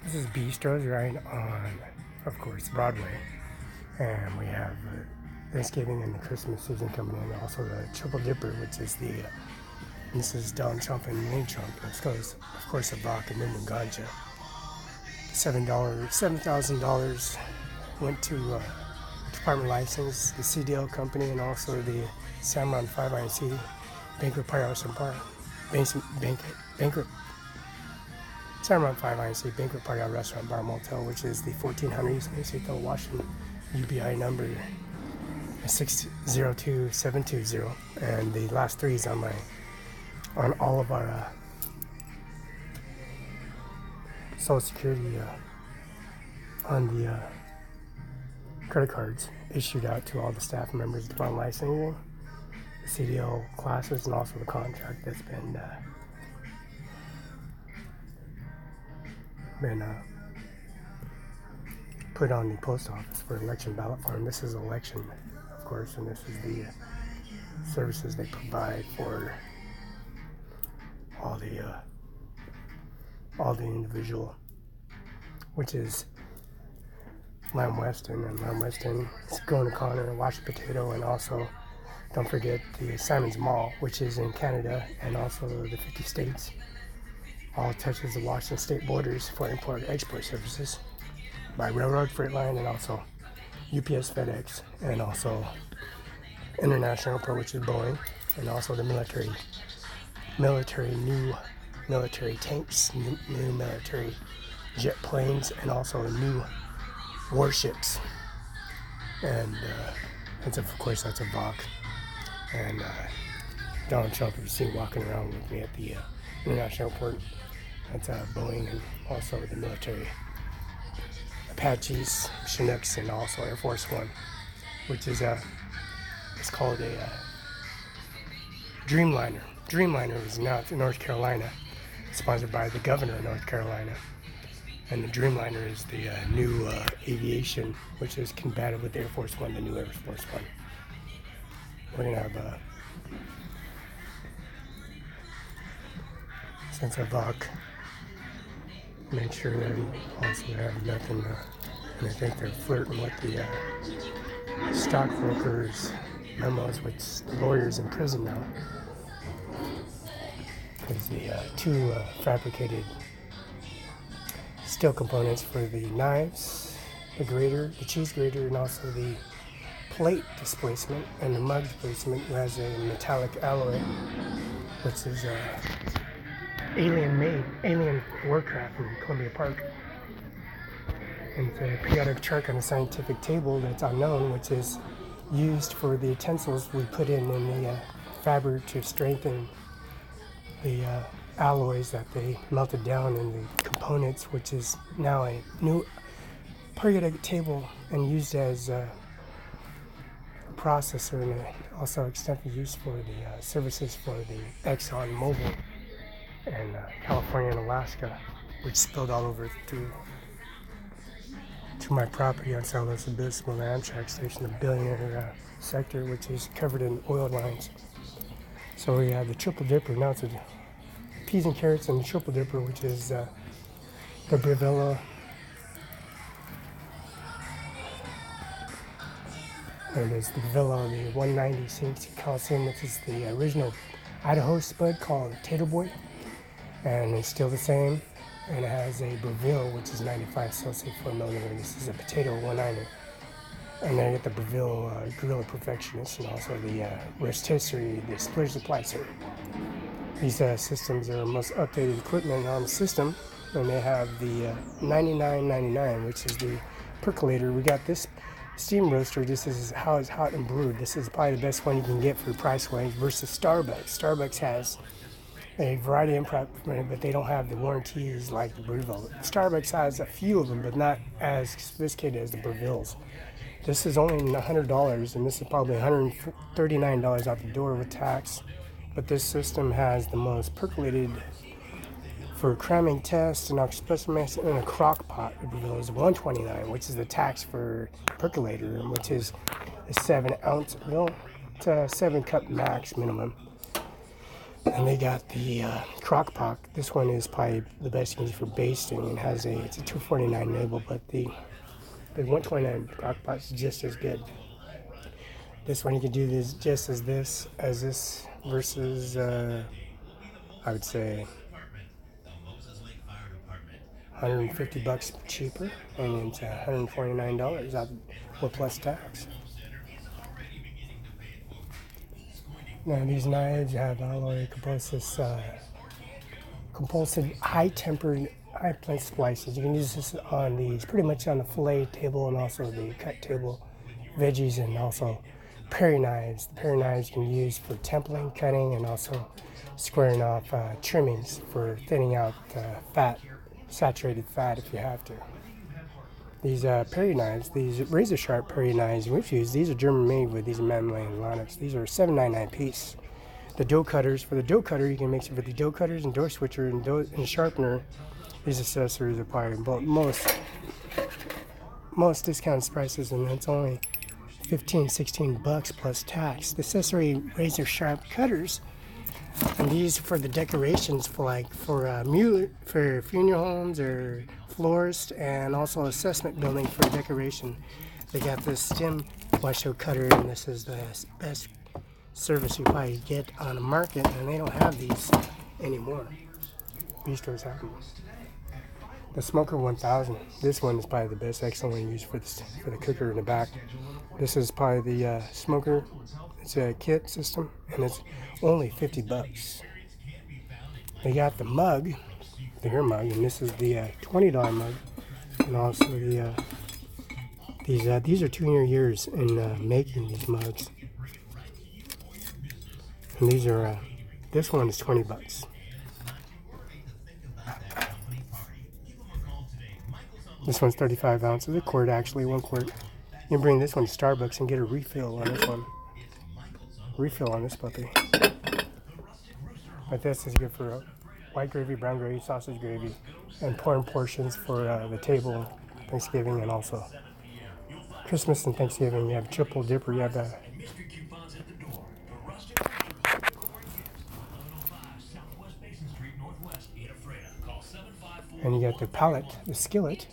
This is Bistros right on, of course, Broadway. And we have Thanksgiving and the Christmas season coming in. Also the Triple Dipper, which is the, this is Don Trump and Name Trump. This goes, of course, a vodka and then ganja. $7,000 went to Department License, the CDL company, and also the Cimaron 5 INC, Banquet Party Cimaron 5 INC, Banquet Party Restaurant Bar Motel, which is the 1400 East Main Washington, UBI number 602720, and the last three is on all of our Social Security on the credit cards issued out to all the staff members of Department Licensing, the CDL classes, and also the contract that's been put on the post office for election ballot form. This is election, of course, and this is the services they provide for all the individual, which is Lamb Weston, and Lamb Weston is Going O'Connor, Wash Potato, and also don't forget the Simon's Mall, which is in Canada, and also the 50 states. All touches the Washington state borders for import-export services by railroad, freight line, and also UPS, FedEx, and also International Airport, which is Boeing, and also the new military tanks, new military jet planes, and also new warships. And of course, that's a VOC. And Donald Trump, if you see walking around with me at the International Airport, that's Boeing, and also the military Apaches, Chinooks, and also Air Force One, which is it's called a Dreamliner. Dreamliner is now in North Carolina, sponsored by the governor of North Carolina. And the Dreamliner is the new aviation, which is combative with Air Force One, the new Air Force One. We're going to have since I VOC, make sure that we also have nothing, and I think they're flirting with the stockbrokers memos with lawyers in prison now. Because the two fabricated steel components for the knives, the grater, the cheese grater, and also the plate displacement and the mug displacement has a metallic alloy, which is alien warcraft from Columbia Park. And it's a periodic chart on a scientific table that's unknown, which is used for the utensils we put in the fabric to strengthen the alloys that they melted down in the components, which is now a new periodic table and used as a processor, and also extensive use for the services for the Exxon Mobil and California and Alaska, which spilled all over to my property on San Luis Obispo, the Amtrak station, the billionaire sector, which is covered in oil lines. So we have the Triple Dipper. Now it's a peas and carrots and the Triple Dipper, which is the Barela. There it is, the Barela, the 190 St. Coliseum, which is the original Idaho spud called Tater Boy, and it's still the same. And it has a Breville, which is 95 Celsius per millimeter. This is a potato 190. And then I get the Breville Gorilla Perfectionist, and also the Rotisserie, the Splish Splicer. These systems are the most updated equipment on the system, and they have the 9999, which is the percolator. We got this steam roaster. This is how it's hot and brewed. This is probably the best one you can get for price range versus Starbucks. Starbucks has a variety of improvement, but they don't have the warranties like the Breville. Starbucks has a few of them, but not as sophisticated as the Brevilles. This is only $100, and this is probably $139 out the door with tax. But this system has the most percolated for cramming tests and express in a crock pot. The Breville is $129, which is the tax for percolator, which is a 7 ounce. Well, it's a 7 cup max minimum. And they got the crock pot. This one is probably the best you can use for basting. It's a 249 label, but the 129 crock pot is just as good. This one you can do this just as this versus I would say $150 cheaper, and it's $149 out with plus tax. Now these knives have alloy compulsive high-tempered high-plate splices. You can use this on these pretty much on the fillet table and also the cut table, veggies, and also paring knives. The paring knives you can use for templing, cutting, and also squaring off trimmings for thinning out fat, saturated fat if you have to. These paring knives, these razor sharp paring knives we've used, these are German made with these Mammalian Lonix. These are $7.99 piece. The dough cutters, for the dough cutter, you can mix it with the dough cutters and dough switcher and sharpener. These accessories are probably most discounted prices, and it's only $15-16 plus tax. The accessory razor sharp cutters, and these for the decorations for funeral homes or florists, and also assessment building for decoration. They got this stem washo cutter, and this is the best service you probably get on the market, and they don't have these anymore. Bistros have them. The Smoker 1000. This one is probably the best excellent one to use for the cooker in the back. This is probably the smoker. It's a kit system, and it's only $50. They got the mug, the hair mug, and this is the $20 mug, and also the these are 200 years in making these mugs, and these are this one is $20. This one's 35 ounces, a quart actually, 1 quart. You can bring this one to Starbucks and get a refill on this one. Refill on this puppy. But this is good for white gravy, brown gravy, sausage gravy, and pouring portions for the table, Thanksgiving, and also Christmas and Thanksgiving. You have triple dipper. You have the and you got the pallet, the skillet.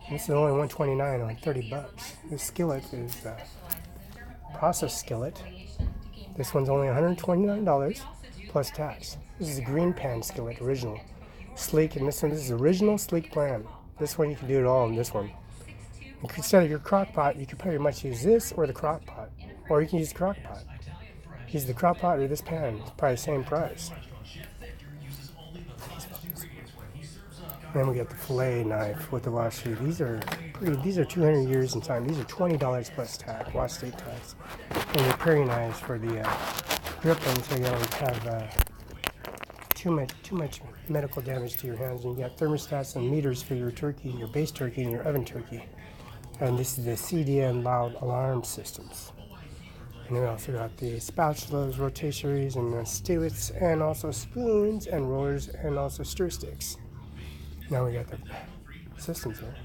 This is only $129 on $30. This skillet is the processed skillet. This one's only $129 plus tax. This is a green pan skillet, original, sleek, and this is original sleek brand. This one you can do it all in this one. Instead of your crock pot, you can pretty much use this or the crock pot, or you can use the crock pot. Use the crock pot or this pan. It's probably the same price. Then we got the fillet knife with the wash sheet. These are 200 years in time. These are $20 plus tax, wash state tax. And the paring knives for the gripping, so you don't have too much medical damage to your hands. And you got thermostats and meters for your turkey, your base turkey, and your oven turkey. And this is the CDN loud alarm systems. And we also got the spatulas, rotisseries, and the stillets, and also spoons and rollers, and also stir sticks. Now we got the systems here.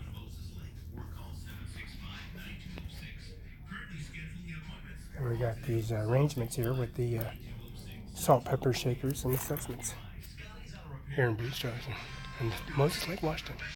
And we got these arrangements here with the salt, pepper shakers and assessments here in Bistros and Moses Lake, Washington.